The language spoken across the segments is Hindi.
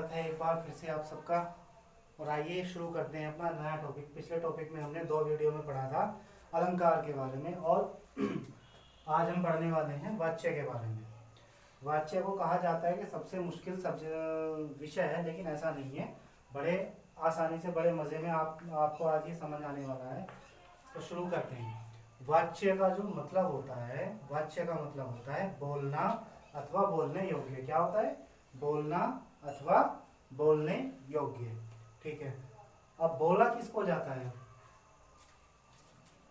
स्वागत है एक बार फिर से आप सबका। और आइए शुरू करते हैं अपना नया टॉपिक। पिछले टॉपिक में हमने 2 वीडियो में पढ़ा था अलंकार के बारे में, और आज हम पढ़ने वाले हैं वाच्य के बारे में। वाच्य को कहा जाता है कि सबसे मुश्किल विषय है, लेकिन ऐसा नहीं है। बड़े आसानी से, बड़े मज़े में आपको आज ये समझ आने वाला है। तो शुरू करते हैं। वाच्य का जो मतलब होता है, वाच्य का मतलब होता है बोलना अथवा बोलने योग्य। क्या होता है? बोलना अथवा बोलने योग्य। ठीक है। अब बोला किसको जाता है?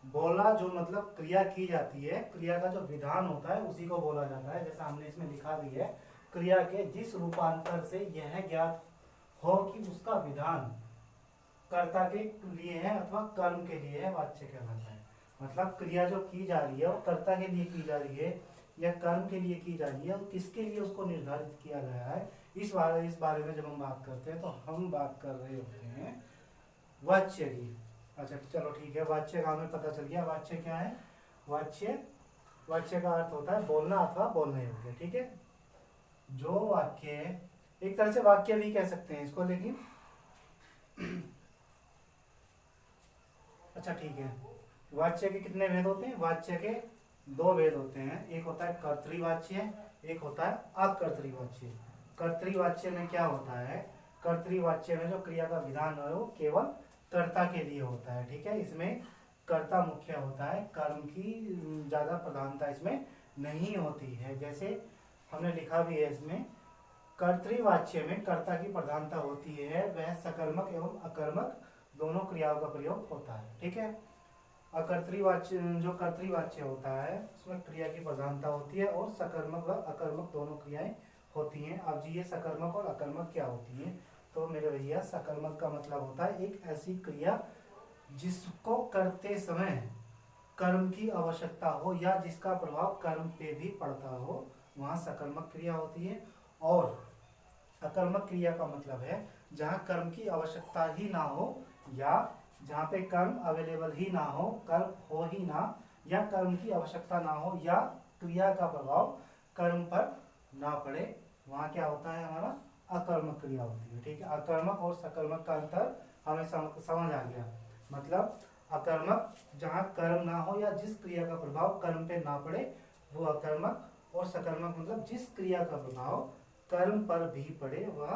बोला जो मतलब क्रिया की जाती है, क्रिया का जो विधान होता है उसी को बोला जाता है। जैसा हमने इसमें लिखा भी है, क्रिया के जिस रूपांतर से यह ज्ञात हो कि उसका विधान कर्ता के लिए है अथवा कर्म के लिए है, वाच्य कहलाता है। मतलब क्रिया जो की जा रही है वो कर्ता के लिए की जा रही है या कर्म के लिए की जा रही है, और किसके लिए उसको निर्धारित किया गया है, इस बारे में जब हम बात करते हैं तो हम बात कर रहे होते हैं वाच्य की। अच्छा चलो ठीक है, वाच्य का हमें पता चल गया। वाच्य क्या है? वाच्य का अर्थ होता है बोलना अथवा बोलने योग्य। ठीक है। जो वाक्य, एक तरह से वाक्य भी कह सकते हैं इसको, लेकिन अच्छा ठीक है। वाच्य के कितने भेद होते हैं? वाच्य के 2 भेद होते हैं। एक होता है कर्तृवाच्य, एक होता है अकर्तृवाच्य। कर्तृवाच्य में क्या होता है? कर्तृवाच्य में जो क्रिया का विधान है वो केवल कर्ता के लिए होता है। ठीक है। इसमें कर्ता मुख्य होता है, कर्म की ज्यादा प्रधानता इसमें नहीं होती है। जैसे हमने लिखा भी है इसमें, कर्तृवाच्य में कर्ता की प्रधानता होती है, वह सकर्मक एवं अकर्मक दोनों क्रियाओं का प्रयोग होता है। ठीक है। अकर्तृवाच्य, जो कर्तृवाच्य होता है उसमें क्रिया की प्रधानता होती है और सकर्मक व अकर्मक दोनों क्रियाएं होती हैं। अब जी ये सकर्मक और अकर्मक क्या होती हैं? तो मेरे भैया, सकर्मक का मतलब होता है एक ऐसी क्रिया जिसको करते समय कर्म की आवश्यकता हो या जिसका प्रभाव कर्म पे भी पड़ता हो, वहाँ सकर्मक क्रिया होती है। और अकर्मक क्रिया का मतलब है जहाँ कर्म की आवश्यकता ही ना हो, या जहाँ पे कर्म अवेलेबल ही ना हो, कर्म हो ही ना, या कर्म की आवश्यकता ना हो, या क्रिया का प्रभाव कर्म पर ना पड़े, वहाँ क्या होता है? हमारा अकर्मक क्रिया होती है। ठीक है। अकर्मक और सकर्मक का अंतर हमें समझ आ गया। मतलब अकर्मक जहाँ कर्म ना हो या जिस क्रिया का प्रभाव कर्म पे ना पड़े वो अकर्मक, और सकर्मक मतलब जिस क्रिया का प्रभाव कर्म पर भी पड़े वह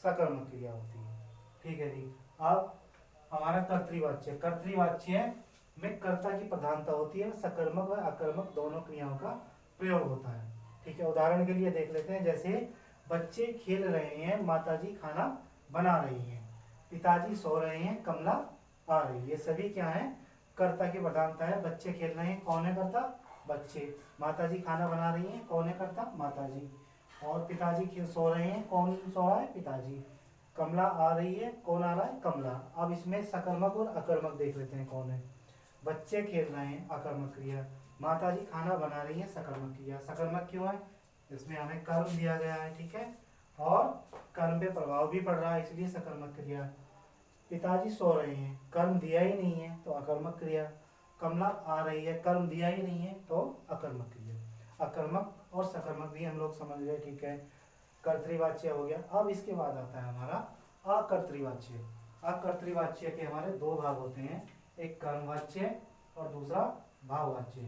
सकर्मक क्रिया होती है। ठीक है जी। अब हमारा कर्तृवाच्य, कर्तृवाच्य में कर्ता की प्रधानता होती है, सकर्मक व अकर्मक दोनों क्रियाओं का प्रयोग होता है। ठीक है। उदाहरण के लिए देख लेते हैं। जैसे बच्चे खेल रहे हैं, माताजी खाना बना रही हैं, पिताजी सो रहे हैं, कमला आ रही है। ये सभी क्या है? कर्ता की प्रधानता है। बच्चे खेल रहे हैं, कौन है कर्ता? बच्चे। माताजी खाना बना रही हैं, कौन है कर्ता? माताजी। और पिताजी सो रहे हैं, कौन सो रहा है? पिताजी। कमला आ रही है, कौन आ रहा है? कमला। अब इसमें सकर्मक और अकर्मक देख लेते हैं कौन है। बच्चे खेल रहे हैं, अकर्मक क्रिया। माताजी खाना बना रही है, सकर्मक क्रिया। सकर्मक क्यों है? इसमें हमें कर्म दिया गया है। ठीक है। और कर्म पे प्रभाव भी पड़ रहा है, इसलिए सकर्मक क्रिया। पिताजी सो रहे हैं, कर्म दिया ही नहीं है तो अकर्मक क्रिया। कमला आ रही है, कर्म दिया ही नहीं है तो अकर्मक क्रिया। अकर्मक और सकर्मक भी हम लोग समझ गए। ठीक है। कर्तृवाच्य हो गया। अब इसके बाद आता है हमारा अकर्तृवाच्य। अकर्तृवाच्य के हमारे 2 भाग होते हैं, एक कर्मवाच्य और दूसरा भाववाच्य।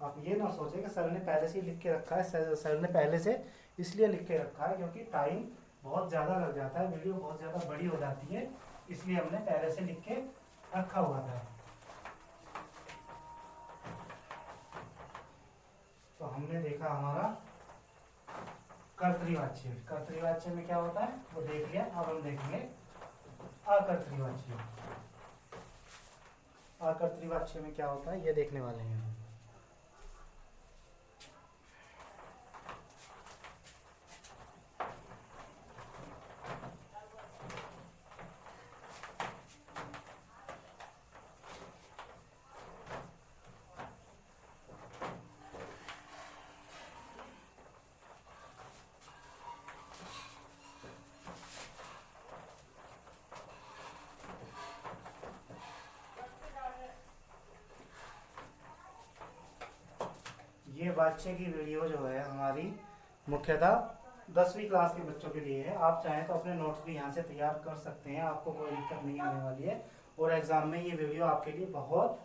आप ये ना सोचें कि सर ने पहले से ही लिख के रखा है। सर ने पहले से इसलिए लिख के रखा है क्योंकि टाइम बहुत ज़्यादा लग जाता है, वीडियो बहुत ज़्यादा बड़ी हो जाती है, इसलिए हमने पहले से लिख के रखा हुआ था। तो हमने देखा हमारा कर्तृवाच्य। कर्तृवाच्य में क्या होता है वो देख लिया। अब हम देखेंगे अकर्तृवाच्य। अकर्तृवाच्य में क्या होता है ये देखने वाले हैं हम। ये वाच्य की वीडियो जो है हमारी मुख्यतः 10वीं क्लास के बच्चों के लिए है। आप चाहें तो अपने नोट्स भी यहाँ से तैयार कर सकते हैं, आपको कोई दिक्कत नहीं आने वाली है। और एग्जाम में ये वीडियो आपके लिए बहुत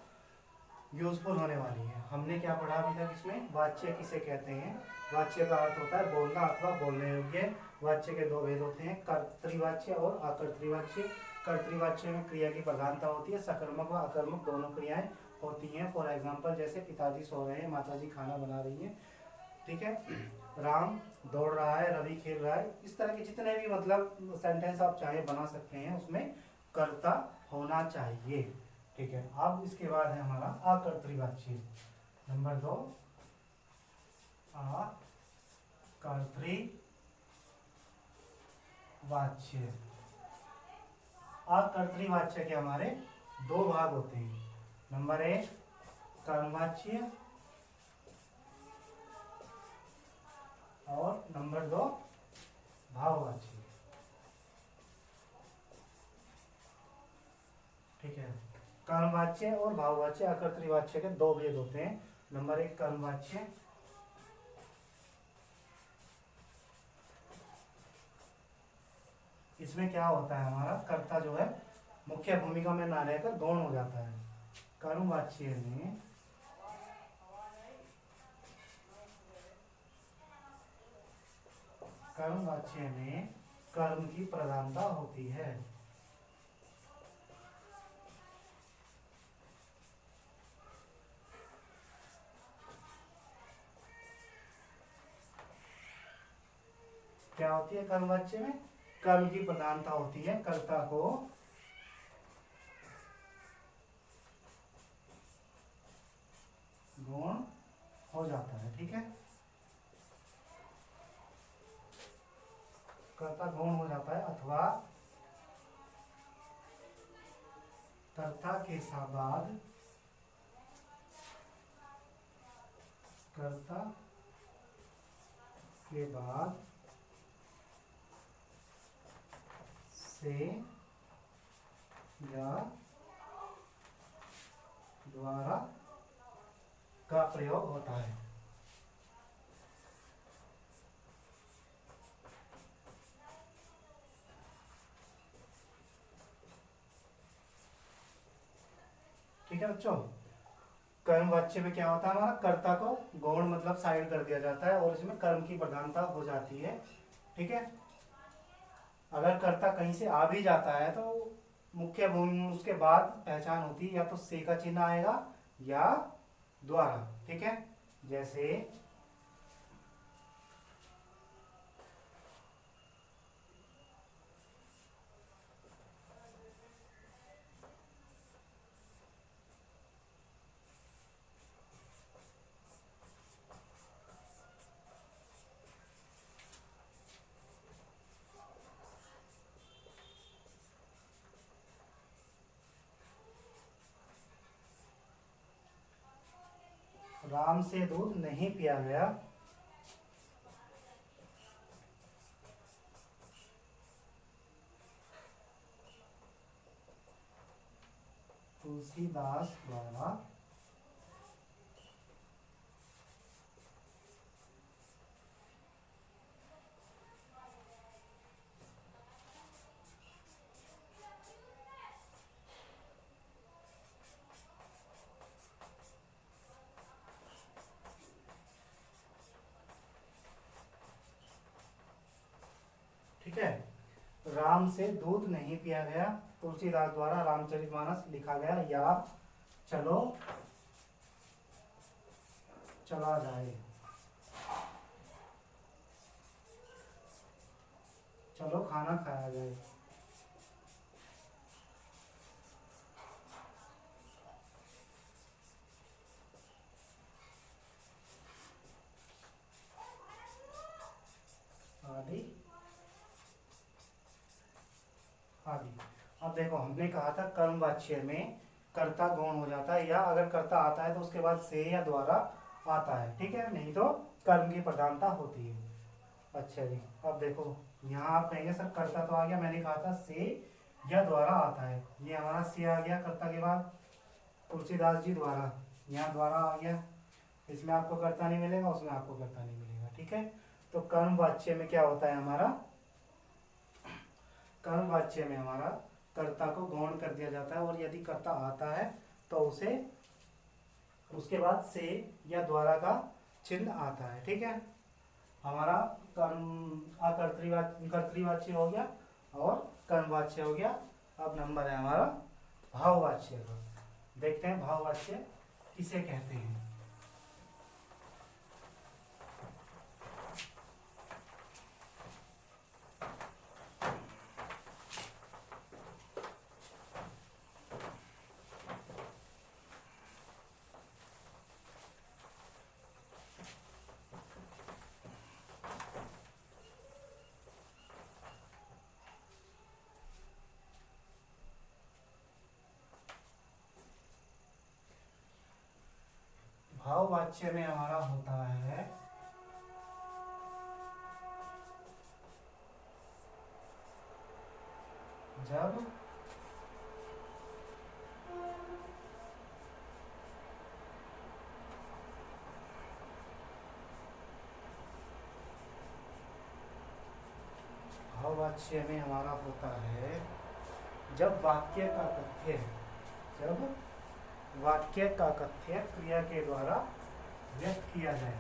यूजफुल होने वाली है। हमने क्या पढ़ा अभी तक इसमें? वाच्य किसे कहते हैं? वाच्य का अर्थ होता है बोलना अथवा बोलने योग्य। वाच्य के दो भेद होते हैं, कर्तृवाच्य और अकर्तृवाच्य। कर्तृवाच्य में क्रिया की प्रधानता होती है, सकर्मक व अकर्मक दोनों क्रियाएं होती हैं। फॉर एग्जाम्पल जैसे पिताजी सो रहे हैं, माताजी खाना बना रही हैं, ठीक है, राम दौड़ रहा है, रवि खेल रहा है। इस तरह के जितने भी मतलब सेंटेंस आप चाहे बना सकते हैं, उसमें कर्ता होना चाहिए, ठीक है। अब इसके बाद है हमारा अकर्तृवाच्य। नंबर 2 अकर्तृवाच्य। अकर्तृवाच्य के हमारे दो भाग होते हैं। नंबर 1 कर्मवाच्य और नंबर 2 भाववाच्य, ठीक है। कर्मवाच्य और भाववाच्य अकर्तृवाच्य के दो भेद होते हैं। नंबर 1 कर्मवाच्य। इसमें क्या होता है, हमारा कर्ता जो है मुख्य भूमिका में ना रहकर गौण हो जाता है। कर्मवाच्य में कर्म की प्रधानता होती है। क्या होती है कर्मवाच्य में? कर्म की प्रधानता होती है, कर्ता को गौण हो जाता है, ठीक है। कर्ता गौण हो जाता है अथवा कर्ता के बाद से या द्वारा का प्रयोग होता है। ठीक है बच्चों, कर्मवाच्य में क्या होता है, हमारा कर्ता को गौण मतलब साइड कर दिया जाता है और इसमें कर्म की प्रधानता हो जाती है, ठीक है। अगर कर्ता कहीं से आ भी जाता है तो मुख्य भूमि उसके बाद पहचान होती है, या तो से का चिन्ह आएगा या द्वारा, ठीक है। जैसे राम से दूध नहीं पिया गया, तुलसीदास द्वारा ठीक है। राम से दूध नहीं पिया गया, तुलसीदास द्वारा रामचरितमानस लिखा गया, या चलो चला जाए, चलो खाना खाया जाए। आदि आदि। अब देखो हमने कहा था कर्मवाच्य में कर्ता गौण हो जाता है, या अगर कर्ता आता है तो उसके बाद से या द्वारा आता है, ठीक है, नहीं तो कर्म की प्रधानता होती है। अच्छा जी, अब देखो यहाँ आप कहेंगे सर कर्ता तो आ गया, मैंने कहा था से या द्वारा आता है। ये हमारा से आ गया कर्ता के बाद, तुलसीदास जी द्वारा, यहाँ द्वारा आ गया, इसमें आपको कर्ता नहीं मिलेगा, उसमें आपको कर्ता नहीं मिलेगा, ठीक है। तो कर्म वाच्य में क्या होता है हमारा, कर्म वाच्य में हमारा कर्ता को गौण कर दिया जाता है, और यदि कर्ता आता है तो उसे उसके बाद से या द्वारा का चिन्ह आता है। ठीक है, हमारा कर्म कर्तृवाच्य हो गया और कर्मवाच्य हो गया। अब नंबर है हमारा भाववाच्य का। देखते हैं भाववाच्य किसे कहते हैं। भाववाच्य में हमारा होता है जब भाववाच्य में हमारा होता है जब वाक्य का तथ्य, जब वाक्य का तथ्य क्रिया के द्वारा व्यक्त किया जाए।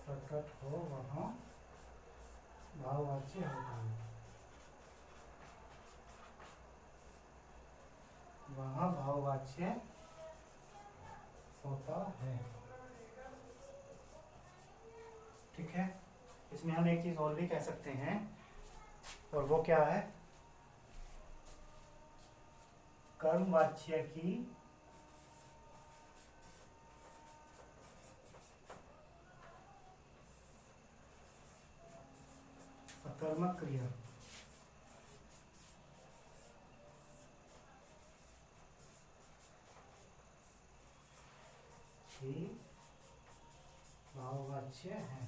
प्रकट हो वहाँ भाववाच्य होता है, वहाँ भाववाच्य होता है। ठीक है, इसमें हम एक चीज और भी कह सकते हैं, और वो क्या है, कर्मवाच्य की अकर्मक क्रिया की भाववाच्य है।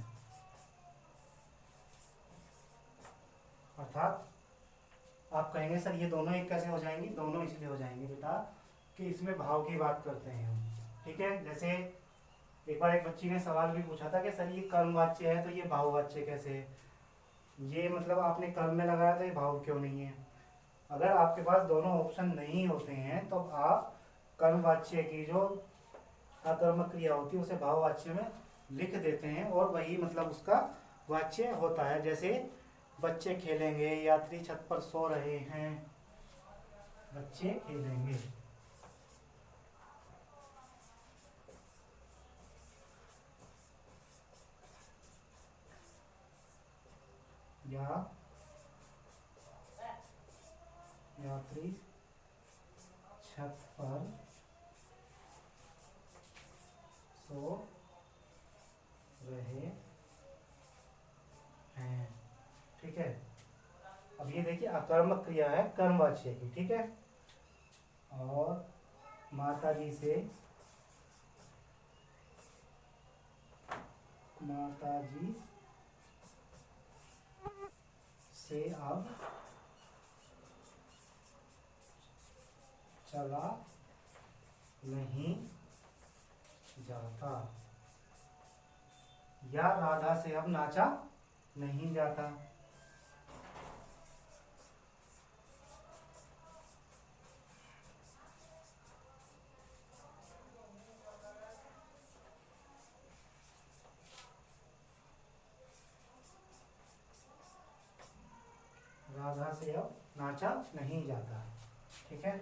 अर्थात आप कहेंगे सर ये दोनों एक कैसे हो जाएंगी, दोनों इसलिए हो जाएंगे बेटा कि इसमें भाव की बात करते हैं हम। ठीक है, जैसे एक बार एक बच्ची ने सवाल भी पूछा था कि सर ये कर्मवाच्य है तो ये भाववाच्य कैसे है, ये मतलब आपने कर्म में लगाया तो ये भाव क्यों नहीं है। अगर आपके पास दोनों ऑप्शन नहीं होते हैं तो आप कर्मवाच्य की जो अकर्मक क्रिया होती है उसे भाववाच्य में लिख देते हैं और वही मतलब उसका वाच्य होता है। जैसे बच्चे खेलेंगे, यात्री छत पर सो रहे हैं, बच्चे खेलेंगे। या यात्री छत पर सो रहे हैं। ठीक है, अब ये देखिए अकर्मक क्रिया है कर्मवाच्य की। ठीक है, और माताजी से अब चला नहीं जाता, या राधा से अब नाचा नहीं जाता। राधा से अब नाचा नहीं जाता। ठीक है,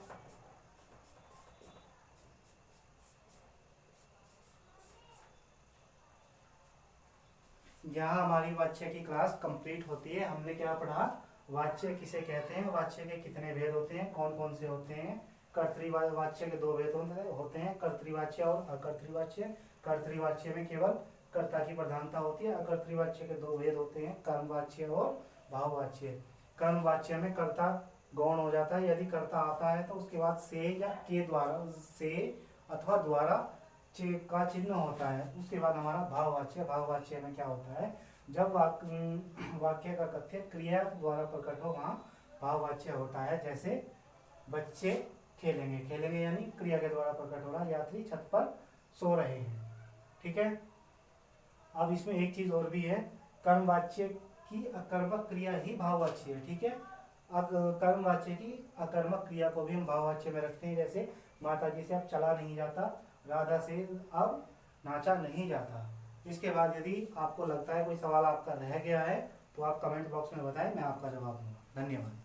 यहाँ हमारी वाच्य की क्लास कंप्लीट होती है। हमने क्या पढ़ा, वाच्य किसे कहते हैं, वाच्य के कितने भेद होते हैं, कौन कौन से होते हैं। कर्तृवाच्य के दो भेद होते हैं, कर्तृवाच्य और अकर्तृवाच्य। कर्तृवाच्य में केवल कर्ता की प्रधानता होती है। अकर्तृवाच्य के दो भेद होते हैं, कर्मवाच्य और भाववाच्य। कर्मवाच्य में कर्ता गौण हो जाता है। यदि कर्ता आता है तो उसके बाद से या के द्वारा, से अथवा द्वारा का चिन्ह होता है। उसके बाद हमारा भाववाच्य। भाववाच्य में क्या होता है, जब वाक्य का कथ्य क्रिया द्वारा प्रकट हो वहाँ भाववाच्य होता है। जैसे बच्चे खेलेंगे, खेलेंगे यानी क्रिया के द्वारा प्रकट हो रहा है। यात्री छत पर सो रहे हैं। ठीक है। अब इसमें एक चीज और भी है, कर्मवाच्य की अकर्मक क्रिया ही भाववाच्य है। ठीक है। अब कर्मवाच्य की अकर्मक क्रिया को भी हम भाववाच्य में रखते हैं। जैसे माता जी से अब चला नहीं जाता, राधा से अब नाचा नहीं जाता। इसके बाद यदि आपको लगता है कोई सवाल आपका रह गया है तो आप कमेंट बॉक्स में बताएं, मैं आपका जवाब दूंगा। धन्यवाद।